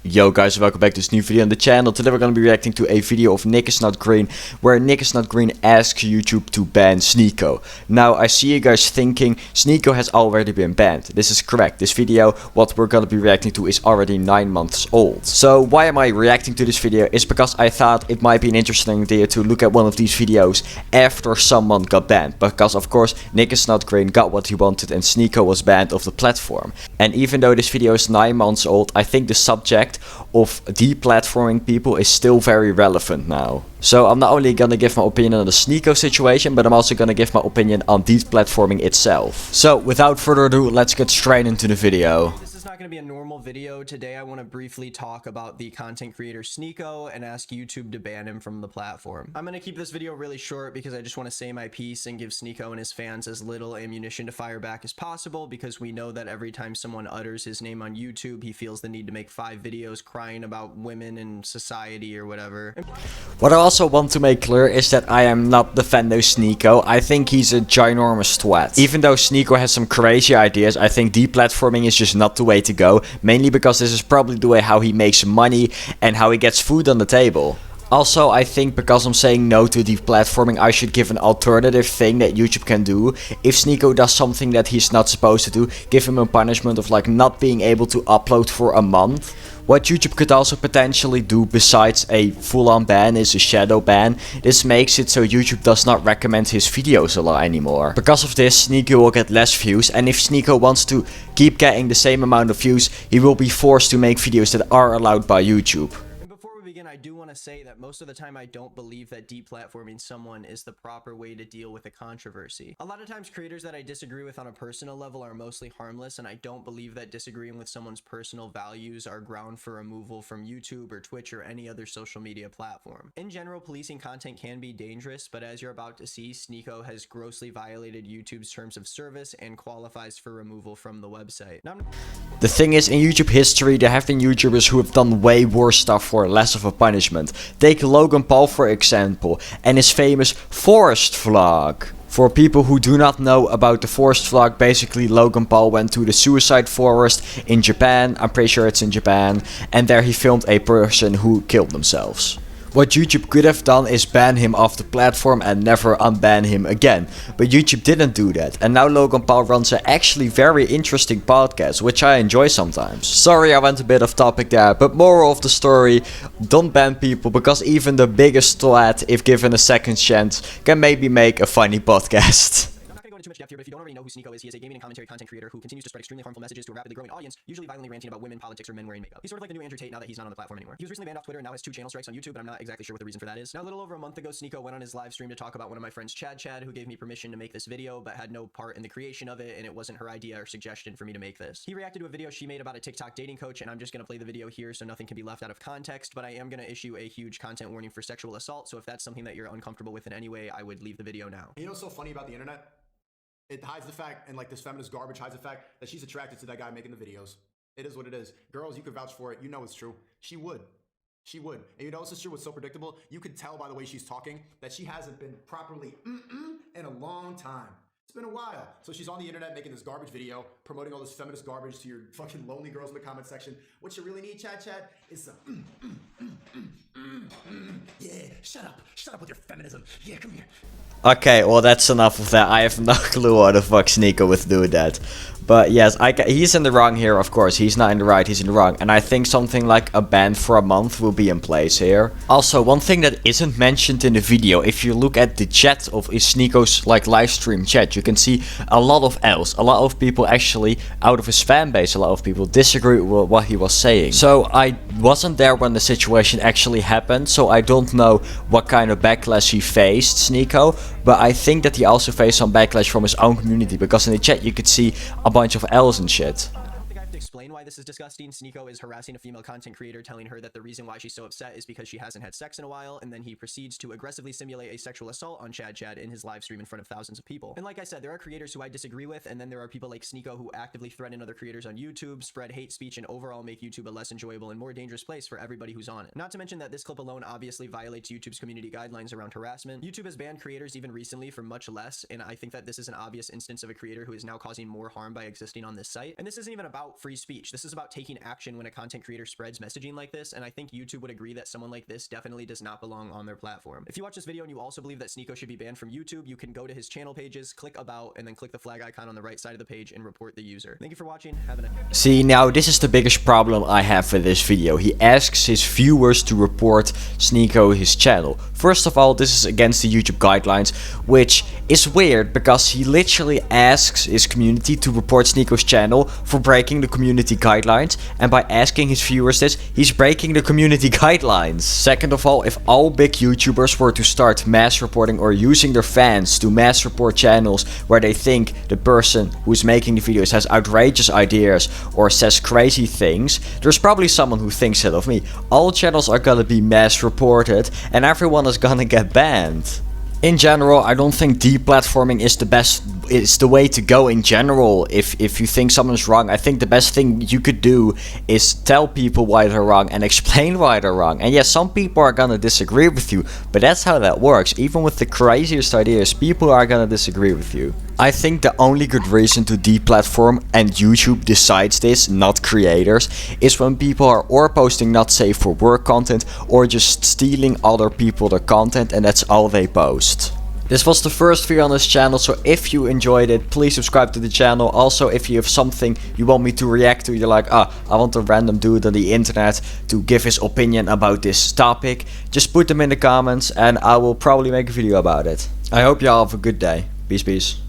Yo guys, welcome back to this new video on the channel. Today we're going to be reacting to a video of Nick is Not Green, where Nick is Not Green asks YouTube to ban Sneako. Now I see you guys thinking Sneako has already been banned. This is correct. This video, what we're going to be reacting to, is already 9 months old. So why am I reacting to this video? Is because I thought it might be an interesting idea to look at one of these videos after someone got banned. Because of course Nick is Not Green got what he wanted and Sneako was banned off the platform. And even though this video is 9 months old, I think the subject of deplatforming people is still very relevant now. So I'm not only gonna give my opinion on the Sneako situation, but I'm also gonna give my opinion on deplatforming itself. So without further ado, let's get straight into the video. Not going to be a normal video. Today I want to briefly talk about the content creator Sneako and ask YouTube to ban him from the platform. I'm going to keep this video really short because I just want to say my piece and give Sneako and his fans as little ammunition to fire back as possible, because we know that every time someone utters his name on YouTube, he feels the need to make 5 videos crying about women and society or whatever. What I also want to make clear is that I am not defending Sneako. I think he's a ginormous twat. Even though Sneako has some crazy ideas, I think deplatforming is just not the way to go, mainly because this is probably the way how he makes money and how he gets food on the table. Also, I think because I'm saying no to deplatforming, I should give an alternative thing that YouTube can do. If Sneako does something that he's not supposed to do, give him a punishment of like not being able to upload for a month. What YouTube could also potentially do besides a full-on ban is a shadow ban. This makes it so YouTube does not recommend his videos a lot anymore. Because of this, Sneako will get less views, and if Sneako wants to keep getting the same amount of views, he will be forced to make videos that are allowed by YouTube. I do want to say that most of the time I don't believe that deplatforming someone is the proper way to deal with a controversy. A lot of times creators that I disagree with on a personal level are mostly harmless, and I don't believe that disagreeing with someone's personal values are ground for removal from YouTube or Twitch or any other social media platform. In general, policing content can be dangerous, but as you're about to see, Sneako has grossly violated YouTube's terms of service and qualifies for removal from the website. The thing is, in YouTube history, there have been YouTubers who have done way worse stuff for less of a punishment. Take Logan Paul for example, and his famous forest vlog. For people who do not know about the forest vlog, basically Logan Paul went to the suicide forest in Japan, I'm pretty sure it's in Japan, and there he filmed a person who killed themselves. What YouTube could have done is ban him off the platform and never unban him again. But YouTube didn't do that. And now Logan Paul runs an actually very interesting podcast, which I enjoy sometimes. Sorry I went a bit off topic there, but moral of the story, don't ban people, because even the biggest twat, if given a second chance, can maybe make a funny podcast. Too much depth here, but if you don't already know who Sneako is, he is a gaming and commentary content creator who continues to spread extremely harmful messages to a rapidly growing audience, usually violently ranting about women, politics, or men wearing makeup. He's sort of like the new Andrew Tate now that he's not on the platform anymore. He was recently banned off Twitter and now has 2 channel strikes on YouTube, but I'm not exactly sure what the reason for that is. Now, a little over a month ago, Sneako went on his live stream to talk about one of my friends, Chad, who gave me permission to make this video, but had no part in the creation of it, and it wasn't her idea or suggestion for me to make this. He reacted to a video she made about a TikTok dating coach, and I'm just gonna play the video here so nothing can be left out of context, but I am gonna issue a huge content warning for sexual assault, so if that's something that you're uncomfortable with in any way, I would leave the video now. You know what's so funny about the internet? It hides the fact, and like this feminist garbage hides the fact that she's attracted to that guy making the videos. It is what it is. Girls, you could vouch for it. You know it's true. She would. She would. And you know what's true? What's so predictable? You could tell by the way she's talking that she hasn't been properly in a long time. It's been a while. So she's on the internet making this garbage video, promoting all this feminist garbage to your fucking lonely girls in the comment section. What you really need, Chad, is some yeah, shut up with your feminism. Yeah, come here. Okay, well that's enough of that. I have no clue what the fuck Sneako would do that. But yes, he's in the wrong here, of course. He's not in the right, he's in the wrong. And I think something like a ban for a month will be in place here. Also, one thing that isn't mentioned in the video, if you look at the chat of Sneako's like live stream chat, you can see a lot of L's. A lot of people actually, out of his fan base, a lot of people disagree with what he was saying. So I wasn't there when the situation actually happened, so I don't know what kind of backlash he faced, Sneako. But I think that he also faced some backlash from his own community, because in the chat you could see a bunch of L's and shit. Explain why this is disgusting. Sneako is harassing a female content creator, telling her that the reason why she's so upset is because she hasn't had sex in a while, and then he proceeds to aggressively simulate a sexual assault on Chad in his live stream in front of thousands of people. And like I said, there are creators who I disagree with, and then there are people like Sneako who actively threaten other creators on YouTube, spread hate speech, and overall make YouTube a less enjoyable and more dangerous place for everybody who's on it. Not to mention that this clip alone obviously violates YouTube's community guidelines around harassment. YouTube has banned creators even recently for much less, and I think that this is an obvious instance of a creator who is now causing more harm by existing on this site. And this isn't even about free speech. speech. This is about taking action when a content creator spreads messaging like this, and I think YouTube would agree that someone like this definitely does not belong on their platform. If you watch this video and you also believe that Sneako should be banned from YouTube, you can go to his channel pages, click about, and then click the flag icon on the right side of the page and report the user. Thank you for watching. Have a nice day. See, now this is the biggest problem I have with this video. He asks his viewers to report Sneako his channel. First of all, this is against the YouTube guidelines, which is weird because he literally asks his community to report Sneako's channel for breaking the community guidelines, and by asking his viewers this, he's breaking the community guidelines. Second of all, if all big YouTubers were to start mass reporting or using their fans to mass report channels where they think the person who's making the videos has outrageous ideas or says crazy things, there's probably someone who thinks that of me. All channels are gonna be mass reported and everyone is gonna get banned. In general, I don't think deplatforming is the way to go in general. If you think someone's wrong, I think the best thing you could do is tell people why they're wrong and explain why they're wrong. And yes, some people are gonna disagree with you, but that's how that works. Even with the craziest ideas, people are gonna disagree with you. I think the only good reason to deplatform, and YouTube decides this, not creators, is when people are or posting not safe for work content or just stealing other people their content and that's all they post. This was the first video on this channel, so if you enjoyed it, please subscribe to the channel. Also, if you have something you want me to react to, you're like, I want a random dude on the internet to give his opinion about this topic, just put them in the comments and I will probably make a video about it. I hope you all have a good day. Peace, peace.